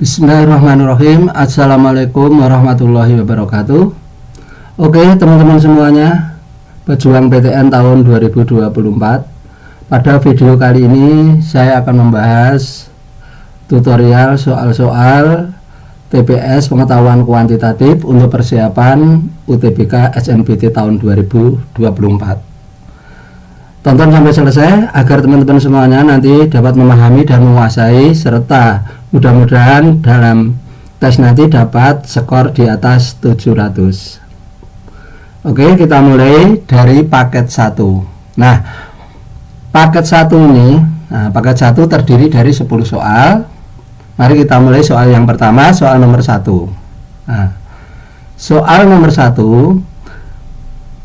Bismillahirrahmanirrahim. Assalamualaikum warahmatullahi wabarakatuh. Oke teman-teman semuanya, pejuang PTN tahun 2024. Pada video kali ini saya akan membahas tutorial soal-soal TPS pengetahuan kuantitatif untuk persiapan UTBK SNBT tahun 2024. Tonton sampai selesai agar teman-teman semuanya nanti dapat memahami dan menguasai, serta mudah-mudahan dalam tes nanti dapat skor di atas 700. Oke, kita mulai dari paket 1. Nah, paket 1 ini, paket 1 terdiri dari 10 soal. Mari kita mulai soal yang pertama, soal nomor 1. Nah, soal nomor 1,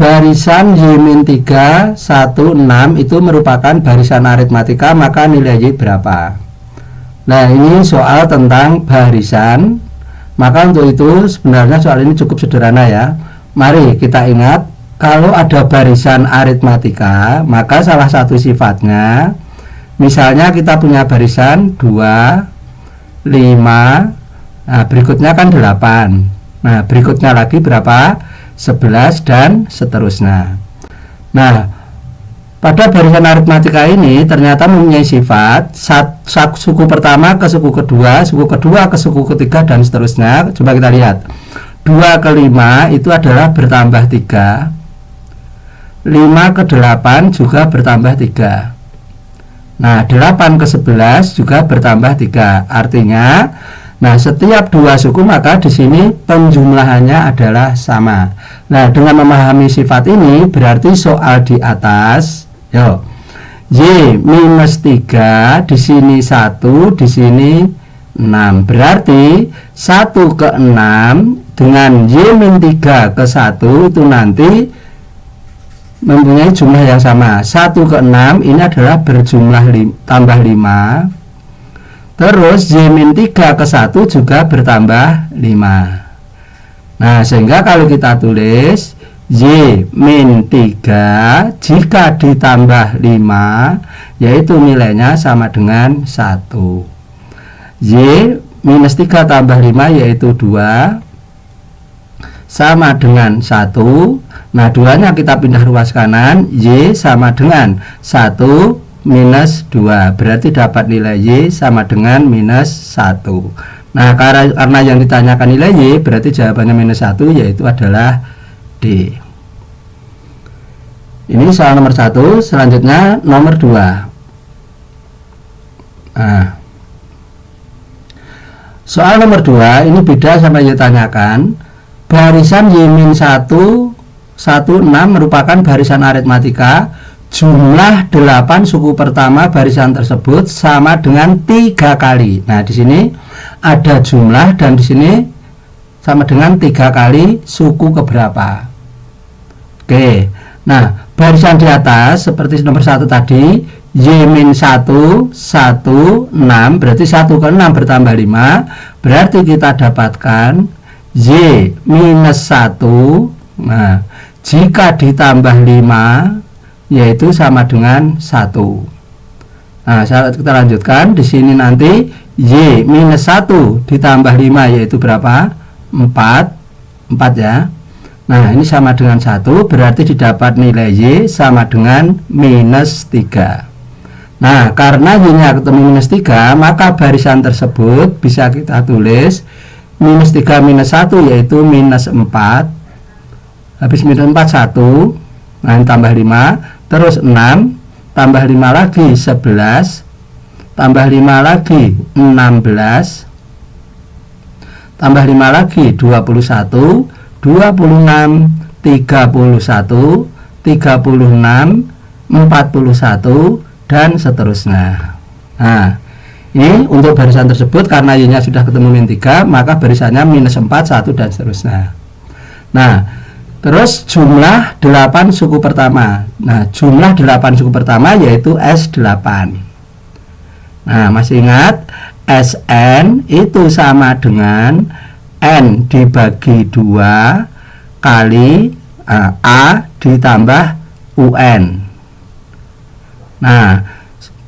barisan Y-3, 1, 6 itu merupakan barisan aritmatika, maka nilai Y berapa? Nah, ini soal tentang barisan. Maka untuk itu sebenarnya soal ini cukup sederhana ya. Mari kita ingat, kalau ada barisan aritmatika, maka salah satu sifatnya, misalnya kita punya barisan 2, 5, nah berikutnya kan 8. Nah, berikutnya lagi berapa? 11 dan seterusnya. Nah, pada barisan aritmatika ini ternyata mempunyai sifat suku pertama ke suku kedua, suku kedua ke suku ketiga, dan seterusnya. Coba kita lihat, 2 ke 5 itu adalah bertambah 3, 5 ke 8 juga bertambah 3. Nah, 8 ke 11 juga bertambah 3. Artinya, nah, setiap dua suku maka di sini penjumlahannya adalah sama. Nah, dengan memahami sifat ini berarti soal di atas, Y-3 di sini 1, di sini 6. Berarti 1 ke 6 dengan Y-3 ke 1 itu nanti mempunyai jumlah yang sama. 1 ke 6 ini adalah berjumlah tambah 5. Terus Y-3 ke 1 juga bertambah 5. Nah, sehingga kalau kita tulis Y-3 jika ditambah 5, yaitu nilainya sama dengan 1. Y-3 tambah 5 yaitu 2, sama dengan 1. Nah, 2-nya kita pindah ruas kanan, Y sama dengan 1 minus 2, berarti dapat nilai Y sama dengan minus 1. Nah, karena yang ditanyakan nilai Y, berarti jawabannya minus 1, yaitu adalah D. Ini soal nomor 1. Selanjutnya nomor 2. Nah, soal nomor 2 ini beda sama yang ditanyakan. Barisan Y-1, 6 merupakan barisan aritmatika. Jumlah 8 suku pertama barisan tersebut sama dengan 3 kali. Nah, di sini ada jumlah dan di sini sama dengan 3 kali suku keberapa. Oke. Nah, barisan di atas seperti nomor 1 tadi, Y-1, 1, 6, berarti 1 ke 6 bertambah 5. Berarti kita dapatkan Y-1. Nah, jika ditambah 5 yaitu sama dengan 1. Nah, kita lanjutkan di sini nanti Y-1 ditambah 5 yaitu berapa? 4 ya. Nah, ini sama dengan 1, berarti didapat nilai Y sama dengan minus 3. Nah, karena Y-nya ketemu minus 3, maka barisan tersebut bisa kita tulis minus 3 minus 1 yaitu minus 4. Habis minus 4 1. Nah, ini tambah 5. Terus 6, tambah 5 lagi 11, tambah 5 lagi 16, tambah 5 lagi 21, 26, 31, 36, 41, dan seterusnya. Nah, ini untuk barisan tersebut karena Y-nya sudah ketemu min 3, maka barisannya minus 4, 1, dan seterusnya. Nah, terus jumlah 8 suku pertama. Nah, jumlah 8 suku pertama yaitu S8. Nah, masih ingat Sn itu sama dengan N dibagi 2 kali A ditambah UN. Nah,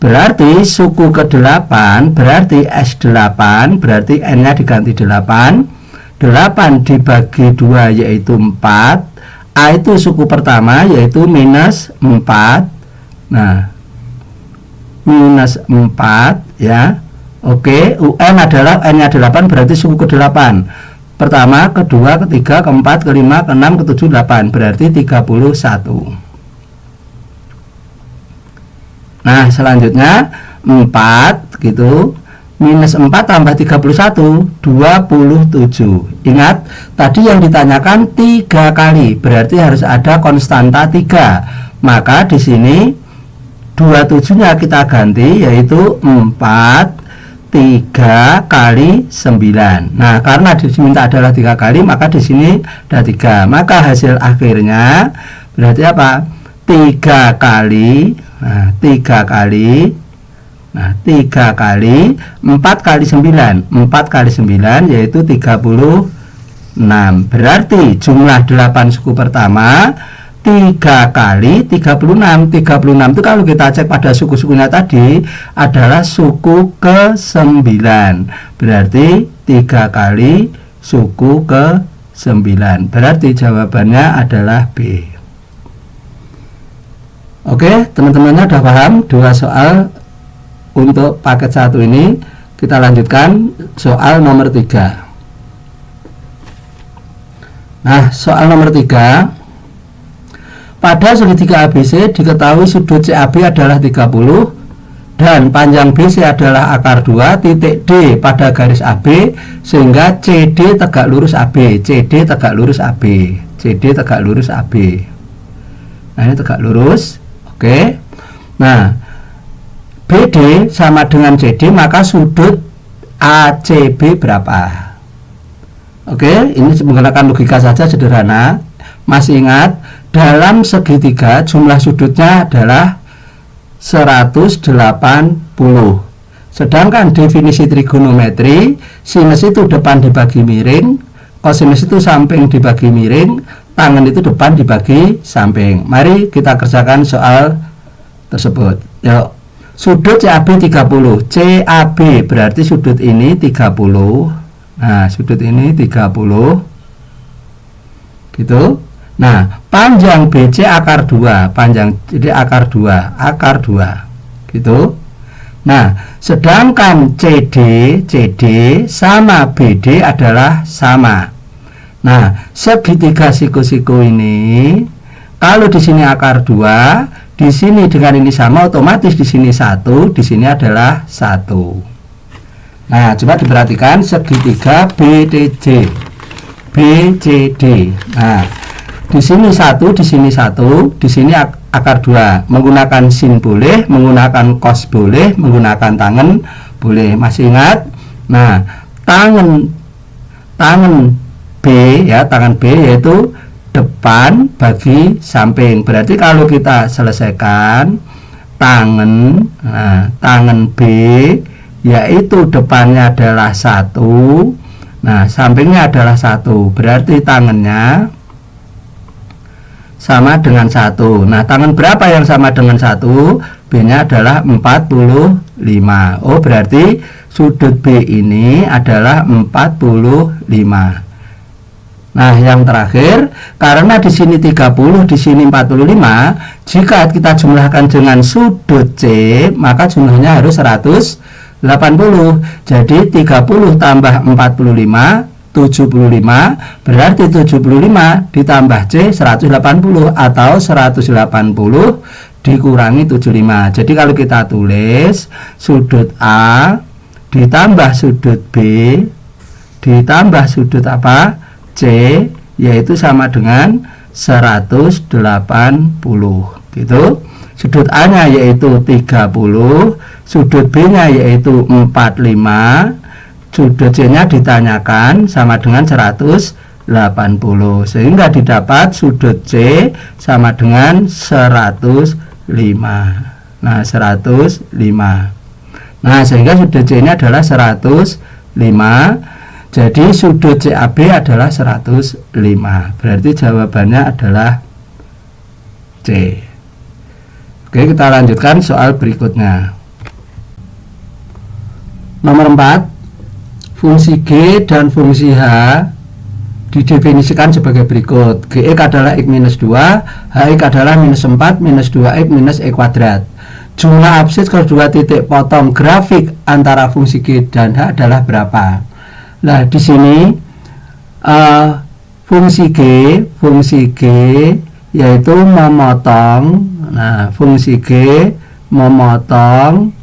Berarti suku ke-8 berarti S8 berarti N-nya diganti 8. 8 dibagi 2 yaitu 4. A itu suku pertama yaitu minus 4. Nah, minus 4 ya. Oke, UN adalah N-nya 8 berarti suku ke-8. Pertama, kedua, ketiga, keempat, kelima, keenam, ketujuh, 8 berarti 31. Nah, selanjutnya 4 gitu. Minus 4 tambah 31 27. Ingat, tadi yang ditanyakan 3 kali, berarti harus ada konstanta 3. Maka di sini 27-nya kita ganti yaitu 4 3 kali 9. Nah, karena diminta adalah 3 kali, maka di sini ada 3. Maka hasil akhirnya berarti apa? 3 kali. Nah, 3 kali. Nah, 3 kali 4 kali 9. 4 kali 9 yaitu 36. Berarti jumlah 8 suku pertama 3 kali 36. 36 itu kalau kita cek pada suku-sukunya tadi adalah suku ke-9. Berarti 3 kali suku ke-9. Berarti jawabannya adalah B. Oke, teman-temannya sudah paham 2 soal untuk paket 1 ini. Kita lanjutkan soal nomor 3. Nah, soal nomor 3. Pada segitiga ABC diketahui sudut CAB adalah 30 dan panjang BC adalah akar 2, titik D pada garis AB sehingga CD tegak lurus AB. CD tegak lurus AB. CD tegak lurus AB. Nah, ini tegak lurus. Oke. Nah, BD sama dengan CD, maka sudut ACB berapa? Oke, ini menggunakan logika saja sederhana. Masih ingat, dalam segitiga jumlah sudutnya adalah 180. Sedangkan definisi trigonometri, sinus itu depan dibagi miring, kosinus itu samping dibagi miring, tangen itu depan dibagi samping. Mari kita kerjakan soal tersebut. Yuk. Sudut CAB 30. CAB berarti sudut ini 30. Nah, sudut ini 30. Gitu. Nah, panjang BC akar 2, panjang jadi akar 2, akar 2. Gitu. Nah, sedangkan CD sama BD adalah sama. Nah, segitiga siku-siku ini kalau di sini akar 2, di sini dengan ini sama, otomatis di sini 1, di sini adalah 1. Nah, coba diperhatikan segitiga BCD. Nah, di sini 1, di sini 1, di sini akar 2. Menggunakan sin boleh, menggunakan cos boleh, menggunakan tangen boleh. Masih ingat? Nah, tangen B ya, tangan B yaitu depan bagi samping. Berarti kalau kita selesaikan tangen, nah, tangen B yaitu depannya adalah 1, nah sampingnya adalah 1. Berarti tangannya sama dengan 1. Nah, tangan berapa yang sama dengan 1? B-nya adalah 45. Oh, berarti sudut B ini adalah 45. Nah, yang terakhir, karena di sini 30, di sini 45, jika kita jumlahkan dengan sudut C, maka jumlahnya harus 180. Jadi 30 tambah 45 75, berarti 75 ditambah C 180 atau 180 dikurangi 75. Jadi kalau kita tulis sudut A ditambah sudut B ditambah sudut apa? C, yaitu sama dengan 180 gitu. Sudut A nya yaitu 30, sudut B nya yaitu 45, sudut C nya ditanyakan sama dengan 180, sehingga didapat sudut C sama dengan 105. Nah, 105. Nah, sehingga sudut C ini adalah 105. Jadi sudut CAB adalah 105. Berarti jawabannya adalah C. Oke, kita lanjutkan soal berikutnya. Nomor 4, fungsi G dan fungsi H didefinisikan sebagai berikut. Gx adalah x minus 2, Hx adalah minus 4 minus 2x minus e kuadrat. Jumlah absis kedua titik potong grafik antara fungsi G dan H adalah berapa? Nah, di sini fungsi G yaitu memotong. Nah, fungsi G memotong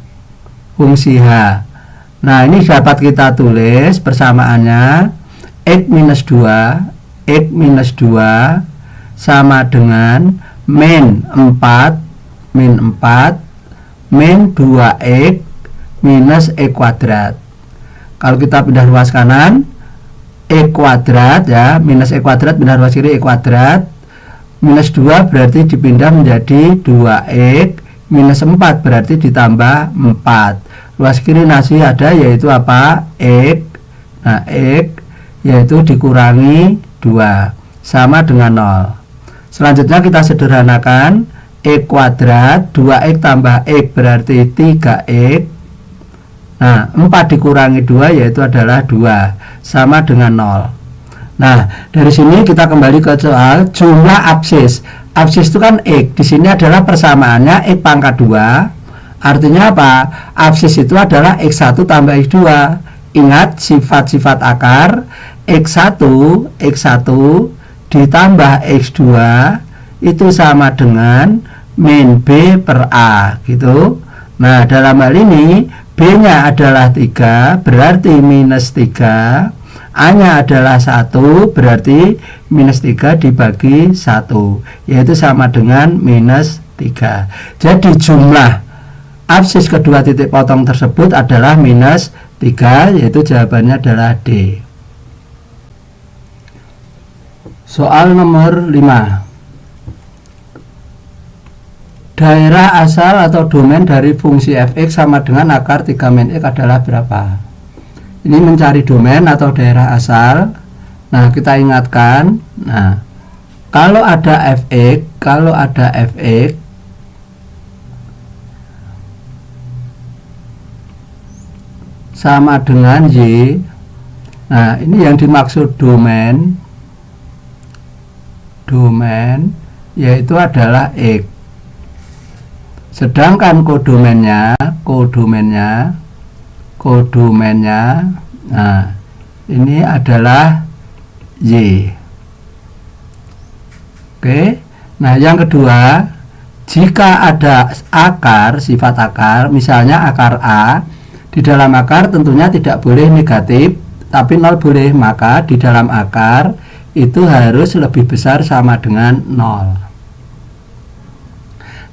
fungsi H. Nah, ini dapat kita tulis persamaannya x minus 2 sama dengan min 4 min 2x minus e kuadrat. Kalau kita pindah ruas kanan, e kuadrat ya, minus e kuadrat pindah ruas kiri e kuadrat, minus 2 berarti dipindah menjadi 2x, minus 4 berarti ditambah 4. Ruas kiri masih ada, yaitu apa? X. Nah, x yaitu dikurangi 2 sama dengan 0. Selanjutnya kita sederhanakan, e kuadrat 2x tambah x berarti 3x. Nah, 4 dikurangi 2 yaitu adalah 2 sama dengan 0. Nah, dari sini kita kembali ke soal jumlah absis. Absis itu kan x, di sini adalah persamaannya x pangkat 2. Artinya apa? Absis itu adalah x1 tambah x2. Ingat sifat-sifat akar, x1 ditambah x2 itu sama dengan min b per a gitu. Nah, dalam hal ini b nya adalah 3 berarti minus 3, a nya adalah 1 berarti minus 3 dibagi 1 yaitu sama dengan minus 3. Jadi jumlah absis kedua titik potong tersebut adalah minus 3, yaitu jawabannya adalah D. Soal nomor 5. Daerah asal atau domain dari fungsi fx sama dengan akar 3 min x adalah berapa? Ini mencari domain atau daerah asal. Nah, kita ingatkan, nah, kalau ada fx sama dengan y. Nah, ini yang dimaksud domain yaitu adalah x. Sedangkan kodomennya nah, ini adalah y. Oke. Nah, yang kedua, jika ada akar, sifat akar, misalnya akar a, di dalam akar tentunya tidak boleh negatif, tapi 0 boleh, maka di dalam akar itu harus lebih besar sama dengan 0.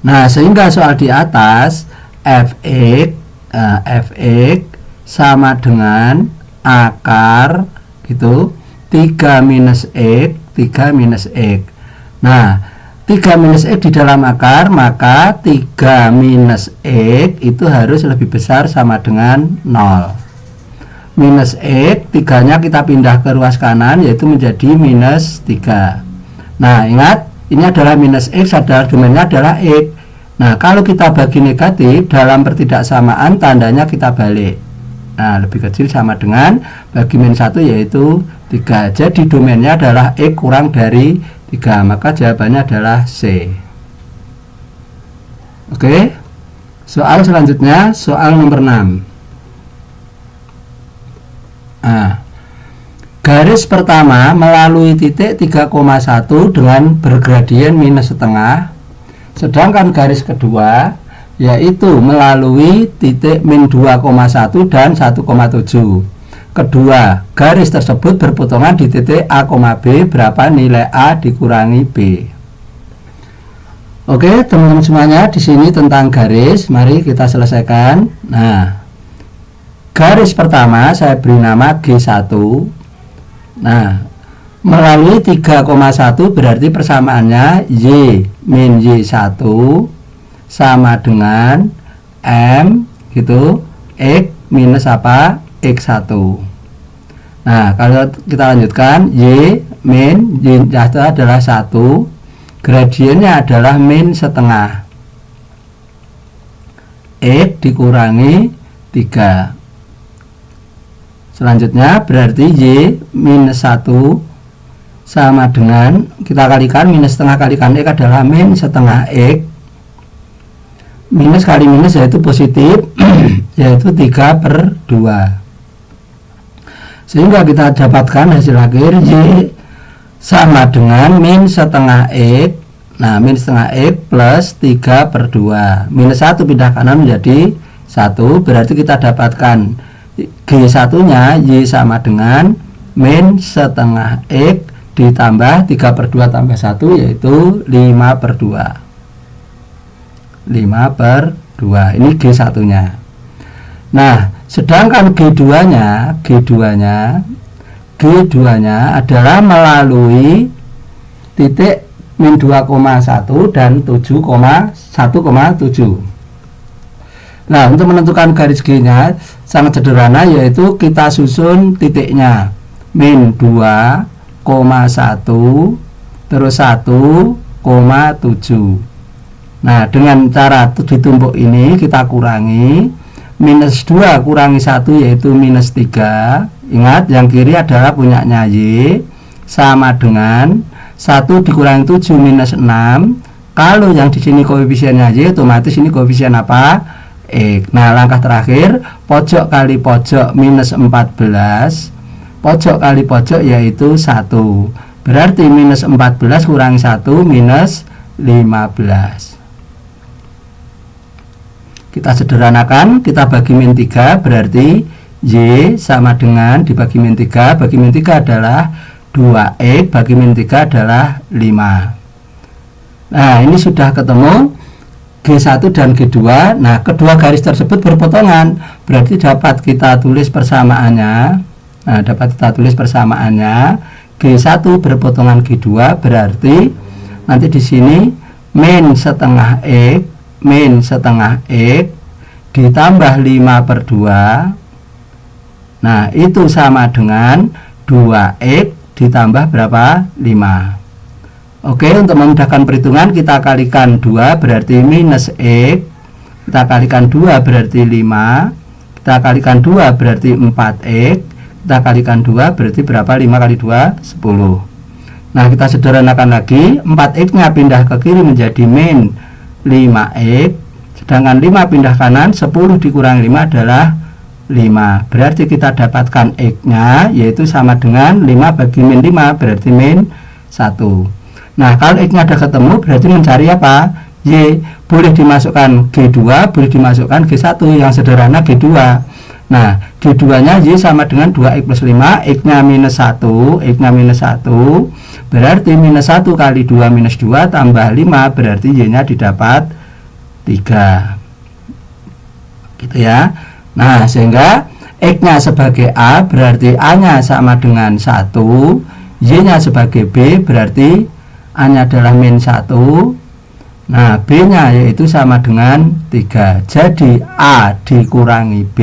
Nah, sehingga soal di atas fx sama dengan akar gitu 3 minus x. Nah, 3 minus x di dalam akar, maka 3 minus x itu harus lebih besar sama dengan 0. Minus x, 3-nya kita pindah ke ruas kanan, yaitu menjadi minus 3. Nah, ingat, ini adalah minus x, adalah domainnya adalah x. Nah, kalau kita bagi negatif dalam pertidaksamaan, tandanya kita balik. Nah, lebih kecil sama dengan bagi min 1 yaitu 3. Jadi domainnya adalah x kurang dari 3, maka jawabannya adalah C. Oke. Soal selanjutnya, soal nomor 6. Nah, garis pertama melalui titik 3,1 dengan bergradien minus setengah. Sedangkan garis kedua yaitu melalui titik min 2,1 dan 1,7. Kedua garis tersebut berpotongan di titik A, B. Berapa nilai A dikurangi B? Oke, teman-teman semuanya, di sini tentang garis. Mari kita selesaikan. Nah, garis pertama saya beri nama G1. Nah, melalui 3,1 berarti persamaannya Y min Y1 sama dengan M gitu, X minus apa? X1. Nah, kalau kita lanjutkan, Y min Y1 adalah 1, gradiennya adalah min setengah, X dikurangi 3. Selanjutnya berarti Y minus 1 sama dengan, kita kalikan minus setengah kalikan X adalah min setengah X, minus kali minus yaitu positif yaitu 3/2, sehingga kita dapatkan hasil akhir Y sama dengan min setengah X. Nah, min setengah X plus 3/2, minus 1 pindah kanan menjadi 1, berarti kita dapatkan G1 nya Y sama dengan min setengah X ditambah 3/2 tambah 1 yaitu 5/2. 5/2 ini G1 nya. Nah, sedangkan G2 nya adalah melalui titik min 2,1 dan 1,7. Nah, untuk menentukan garis G nya sangat sederhana, yaitu kita susun titiknya min 2,1 terus 1,7. Nah, dengan cara ditumpuk ini kita kurangi, minus 2 kurangi 1 yaitu minus 3. Ingat, yang kiri adalah punyanya Y, sama dengan 1 dikurangi 7 minus 6. Kalau yang di sini koefisiennya Y, otomatis ini koefisien apa? X. Nah, langkah terakhir, pojok kali pojok minus 14, pojok kali pojok yaitu 1. Berarti minus 14 kurangi 1 minus 15. Kita sederhanakan, kita bagi min 3, berarti Y sama dengan dibagi min 3, bagi min 3 adalah 2X, bagi min 3 adalah 5. Nah, ini sudah ketemu G1 dan G2. Nah, kedua garis tersebut berpotongan, berarti dapat kita tulis persamaannya. Nah, dapat kita tulis persamaannya G1 berpotongan G2, berarti nanti di sini min setengah X ditambah 5/2. Nah, itu sama dengan 2X ditambah berapa? 5. Oke, untuk memudahkan perhitungan kita kalikan 2 berarti minus X, kita kalikan 2 berarti 5, kita kalikan 2 berarti 4X, kita kalikan 2 berarti berapa? 5 kali 2 10. Nah, kita sederhanakan lagi, 4X nya pindah ke kiri menjadi min 5X, sedangkan 5 pindah kanan, 10 dikurangi 5 adalah 5. Berarti kita dapatkan X nya yaitu sama dengan 5 bagi min 5 berarti min 1. Nah, kalau X nya ada ketemu, berarti mencari apa? Y. Boleh dimasukkan G2, boleh dimasukkan G1, yang sederhana G2. Nah, G2 nya Y sama dengan 2X plus 5, X nya minus 1, X nya minus 1, berarti minus 1 kali 2 minus 2 tambah 5, berarti Y nya didapat 3. Gitu ya. Nah, sehingga X nya sebagai A, berarti A nya sama dengan 1, Y nya sebagai B, berarti A nya adalah min 1. Nah, B nya yaitu sama dengan 3. Jadi A dikurangi B,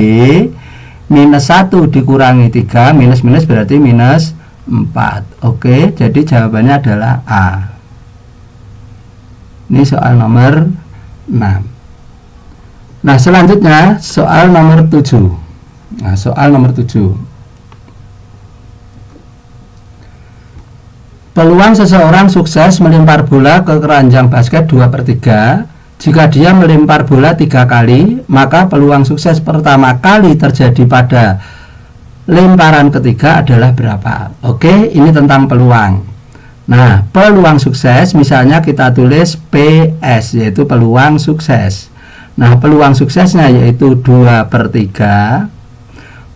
minus 1 dikurangi 3, minus berarti minus 4. Oke, jadi jawabannya adalah A. Ini soal nomor 6. Nah, selanjutnya soal nomor 7. Nah, soal nomor 7. Peluang seseorang sukses melempar bola ke keranjang basket 2/3. Jika dia melempar bola 3 kali, maka peluang sukses pertama kali terjadi pada lemparan ketiga adalah berapa? Oke, ini tentang peluang. Nah, peluang sukses misalnya kita tulis PS, yaitu peluang sukses. Nah, peluang suksesnya yaitu 2/3.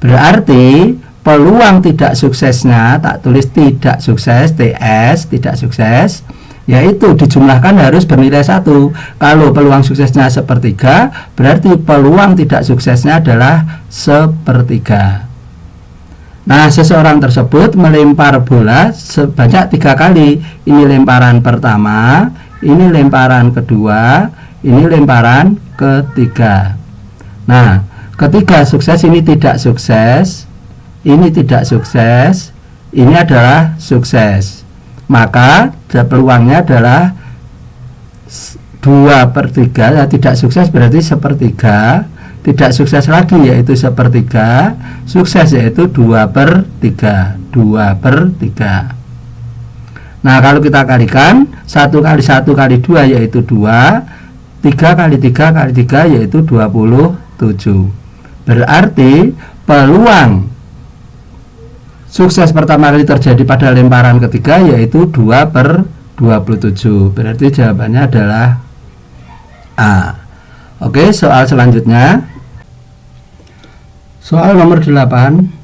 Berarti peluang tidak suksesnya, tak tulis tidak sukses, TS, tidak sukses, yaitu dijumlahkan harus bernilai 1. Kalau peluang suksesnya 1/3, berarti peluang tidak suksesnya adalah 1/3. Nah, seseorang tersebut melempar bola sebanyak 3 kali. Ini lemparan pertama, ini lemparan kedua, ini lemparan ketiga. Nah, ketika sukses, ini tidak sukses, ini tidak sukses, ini adalah sukses. Maka peluangnya adalah 2/3. Ya, tidak sukses berarti 1/3, tidak sukses lagi yaitu sepertiga, sukses yaitu 2/3. 2/3. Nah, kalau kita kalikan 1 kali 1 kali 2 yaitu 2, 3 kali 3 kali 3 yaitu 27. Berarti peluang sukses pertama kali terjadi pada lemparan ketiga yaitu 2/27. Berarti jawabannya adalah A. Oke, soal selanjutnya. Soal nomor 8.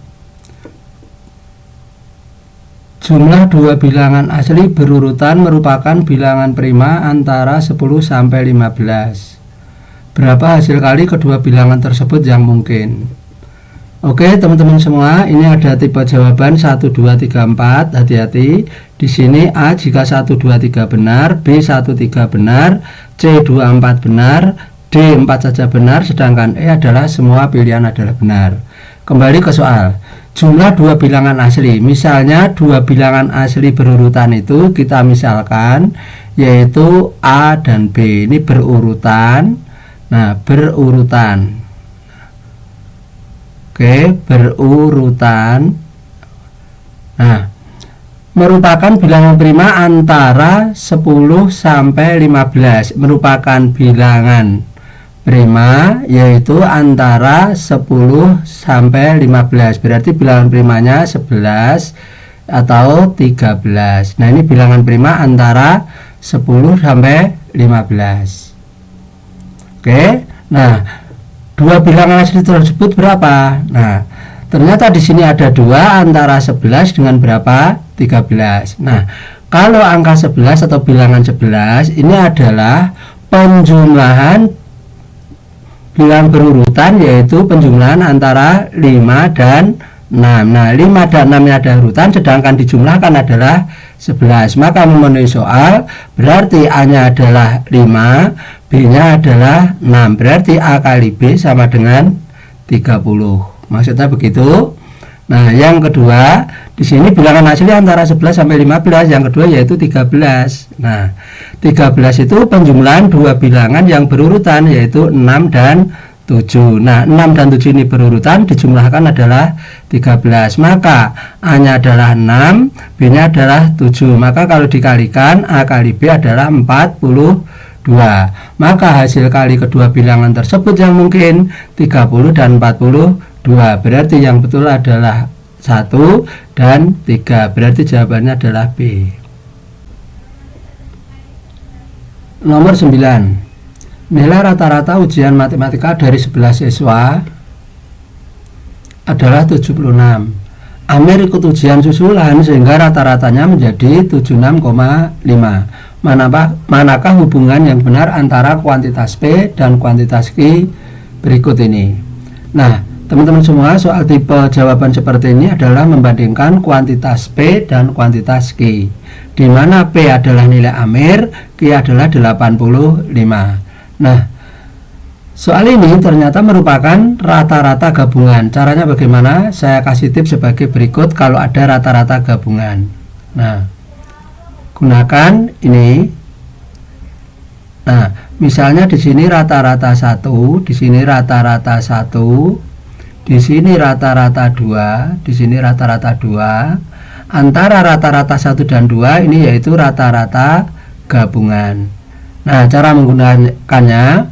Jumlah dua bilangan asli berurutan merupakan bilangan prima antara 10 sampai 15. Berapa hasil kali kedua bilangan tersebut yang mungkin? Oke, teman-teman semua, ini ada tipe jawaban 1, 2, 3, 4. Hati-hati. Di sini A jika 1, 2, 3 benar, B 1, 3 benar, C 2, 4 benar, D 4 saja benar, sedangkan E adalah semua pilihan adalah benar. Kembali ke soal. Jumlah dua bilangan asli, misalnya dua bilangan asli berurutan itu kita misalkan yaitu A dan B, ini berurutan. Nah, berurutan. Oke, berurutan. Nah, merupakan bilangan prima antara 10 sampai 15, merupakan bilangan prima yaitu antara 10 sampai 15. Berarti bilangan primanya 11 atau 13. Nah, ini bilangan prima antara 10 sampai 15. Oke. Nah, dua bilangan asli tersebut berapa? Nah, ternyata di sini ada 2 antara 11 dengan berapa? 13. Nah, kalau angka 11 atau bilangan 11 ini adalah penjumlahan bilangan berurutan, yaitu penjumlahan antara 5 dan 6. Nah, 5 dan 6 ini ada urutan, sedangkan dijumlahkan adalah 11. Maka memenuhi soal, berarti A-nya adalah 5, B-nya adalah 6. Berarti A kali B sama dengan 30. Maksudnya begitu. Nah, yang kedua, di sini bilangan asli antara 11 sampai 15, yang kedua yaitu 13. Nah, 13 itu penjumlahan dua bilangan yang berurutan yaitu 6 dan 7. Nah, 6 dan 7 ini berurutan, dijumlahkan adalah 13. Maka A-nya adalah 6, B-nya adalah 7. Maka kalau dikalikan A kali B adalah 42. Maka hasil kali kedua bilangan tersebut yang mungkin 30 dan 42. Berarti yang betul adalah 1 dan 3. Berarti jawabannya adalah B. Nomor 9. Nilai rata-rata ujian matematika dari 11 siswa adalah 76. Amir ikut ujian susulan sehingga rata-ratanya menjadi 76,5. Manakah hubungan yang benar antara kuantitas P dan kuantitas Q berikut ini? Nah, teman-teman semua, soal tipe jawaban seperti ini adalah membandingkan kuantitas P dan kuantitas Q, di mana P adalah nilai Amir, Q adalah 85. Nah, soal ini ternyata merupakan rata-rata gabungan. Caranya bagaimana? Saya kasih tips sebagai berikut kalau ada rata-rata gabungan. Nah, gunakan ini. Nah, misalnya di sini rata-rata 1, di sini rata-rata 1, di sini rata-rata 2, di sini rata-rata 2. Antara rata-rata 1 dan 2 ini yaitu rata-rata gabungan. Nah, cara menggunakannya,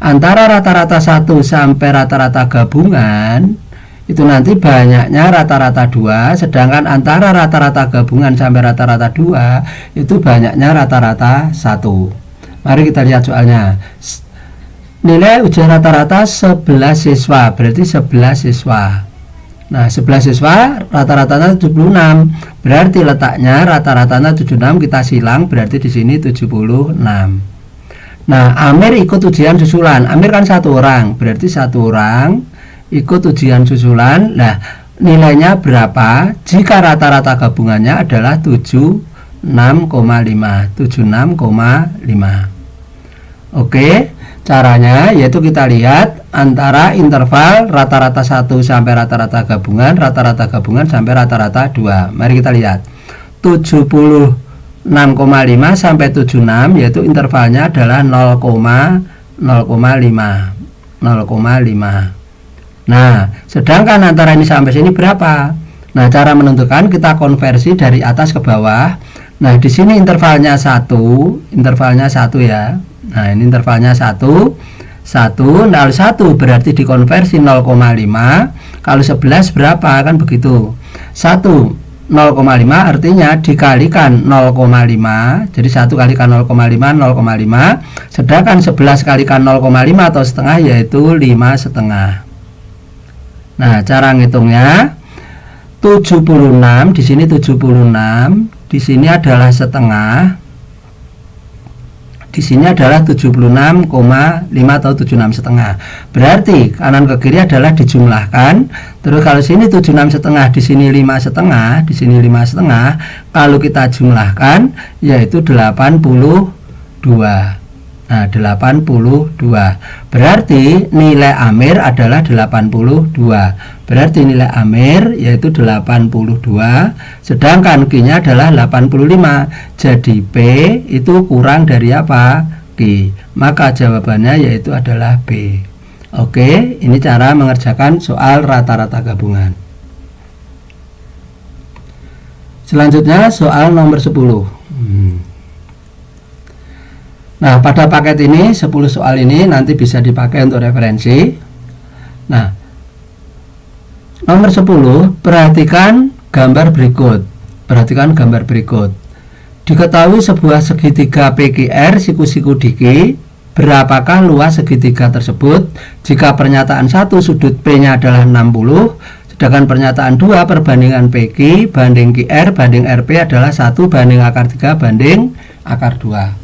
antara rata-rata 1 sampai rata-rata gabungan itu nanti banyaknya rata-rata 2, sedangkan antara rata-rata gabungan sampai rata-rata 2 itu banyaknya rata-rata 1. Mari kita lihat soalnya. Nilai ujian rata-rata 11 siswa, berarti 11 siswa. Nah, 11 siswa rata-ratanya 76. Berarti letaknya rata-ratanya 76, kita silang, berarti di sini 76. Nah, Amir ikut ujian susulan. Amir kan 1 orang, berarti 1 orang ikut ujian susulan. Nah, nilainya berapa jika rata-rata gabungannya adalah 76,5. 76,5. Oke, caranya yaitu kita lihat antara interval rata-rata 1 sampai rata-rata gabungan sampai rata-rata 2. Mari kita lihat. 76,5 sampai 76, yaitu intervalnya adalah 0,05. 0,5. Nah, sedangkan antara ini sampai sini berapa? Nah, cara menentukan kita konversi dari atas ke bawah. Nah, di sini intervalnya 1 ya. Nah, ini intervalnya 1, 1 berarti dikonversi 0,5. Kalau 11 berapa? Kan begitu. 1 0,5 artinya dikalikan 0,5. Jadi 1 kalikan 0,5 0,5. Sedangkan 11 kalikan 0,5 atau setengah yaitu 5,5. Nah, cara ngitungnya 76, di sini 76, di sini adalah setengah. Di sini adalah 76,5 atau 76 setengah. Berarti kanan ke kiri adalah dijumlahkan. Terus kalau sini 76 setengah, di sini 5 setengah, di sini 5 setengah. Kalau kita jumlahkan yaitu 82. Nah, 82. Berarti nilai Amir adalah 82. Berarti nilai Amir yaitu 82. Sedangkan Q-nya adalah 85. Jadi P itu kurang dari apa? Q. Maka jawabannya yaitu adalah B. Oke, ini cara mengerjakan soal rata-rata gabungan. Selanjutnya soal nomor 10. Nah, pada paket ini 10 soal ini nanti bisa dipakai untuk referensi. Nah, nomor 10, perhatikan gambar berikut. Perhatikan gambar berikut. Diketahui sebuah segitiga PQR siku-siku DQ, berapakah luas segitiga tersebut jika pernyataan 1 sudut P-nya adalah 60, sedangkan pernyataan 2 perbandingan PQ banding QR banding RP adalah 1 banding akar 3 banding akar 2.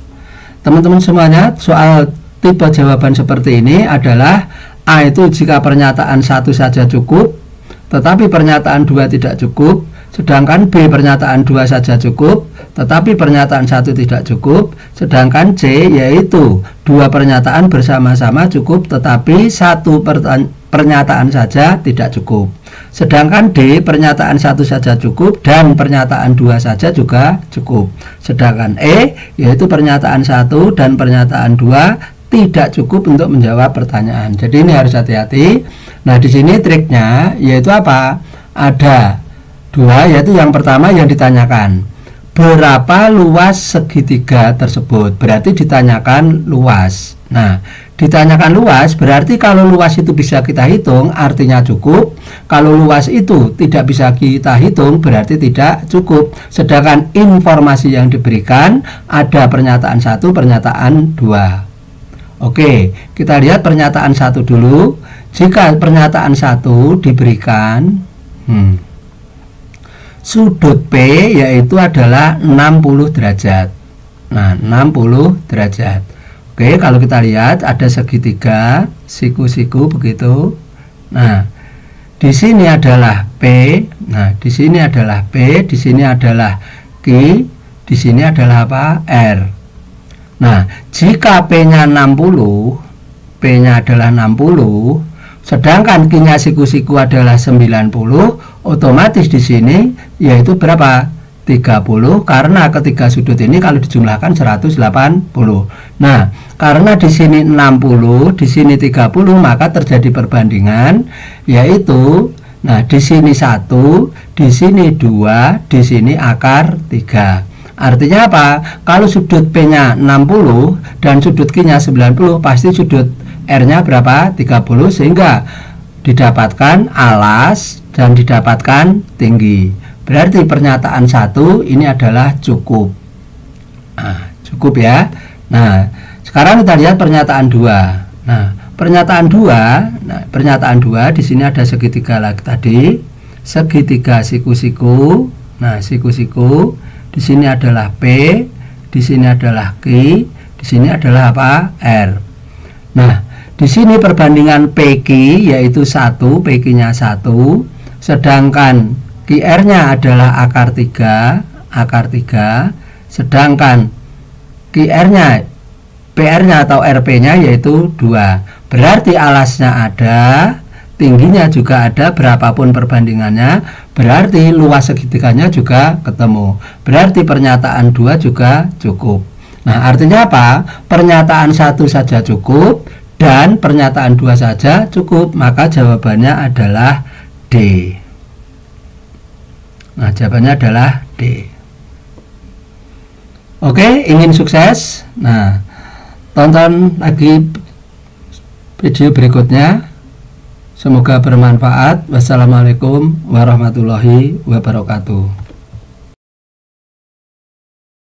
Teman-teman semuanya, soal tipe jawaban seperti ini adalah A itu jika pernyataan 1 saja cukup, tetapi pernyataan 2 tidak cukup, sedangkan B pernyataan 2 saja cukup, tetapi pernyataan 1 tidak cukup, sedangkan C yaitu 2 pernyataan bersama-sama cukup, tetapi 1 pernyataan saja tidak cukup. Sedangkan D pernyataan 1 saja cukup dan pernyataan 2 saja juga cukup. Sedangkan E yaitu pernyataan 1 dan pernyataan 2 tidak cukup untuk menjawab pertanyaan. Jadi ini harus hati-hati. Nah, di sini triknya yaitu apa? Ada 2, yaitu yang pertama yang ditanyakan berapa luas segitiga tersebut. Berarti ditanyakan luas. Nah, ditanyakan luas berarti kalau luas itu bisa kita hitung artinya cukup. Kalau luas itu tidak bisa kita hitung berarti tidak cukup. Sedangkan informasi yang diberikan ada pernyataan 1, pernyataan 2. Oke, kita lihat pernyataan 1 dulu. Jika pernyataan 1 diberikan sudut P yaitu adalah 60 derajat. Nah, 60 derajat. Oke, kalau kita lihat ada segitiga siku-siku begitu. Nah, di sini adalah P. Nah, di sini adalah P, di sini adalah Q, di sini adalah apa? R. Nah, jika P-nya 60, P-nya adalah 60, sedangkan Q-nya siku-siku adalah 90, otomatis di sini yaitu berapa? 30, karena ketiga sudut ini kalau dijumlahkan 180. Nah, karena di sini 60, di sini 30, maka terjadi perbandingan yaitu nah di sini 1, di sini 2, di sini akar 3. Artinya apa? Kalau sudut P-nya 60 dan sudut Q-nya 90, pasti sudut R-nya berapa? 30, sehingga didapatkan alas dan didapatkan tinggi. Berarti pernyataan 1 ini adalah cukup. Nah, cukup ya. Nah, sekarang kita lihat pernyataan 2. Nah, pernyataan 2 di sini ada segitiga lagi tadi. Segitiga siku-siku. Nah, siku-siku. Di sini adalah P, di sini adalah Q, di sini adalah apa? R. Nah, di sini perbandingan PQ yaitu 1, PQ-nya 1, sedangkan QR-nya adalah akar 3, sedangkan QR-nya, PR-nya atau RP-nya yaitu 2. Berarti alasnya ada, tingginya juga ada, berapapun perbandingannya, berarti luas segitiganya juga ketemu. Berarti pernyataan 2 juga cukup. Nah, artinya apa? Pernyataan 1 saja cukup dan pernyataan 2 saja cukup, maka jawabannya adalah D. Nah, jawabannya adalah D. Oke, ingin sukses? Nah, tonton lagi video berikutnya. Semoga bermanfaat. Wassalamualaikum warahmatullahi wabarakatuh.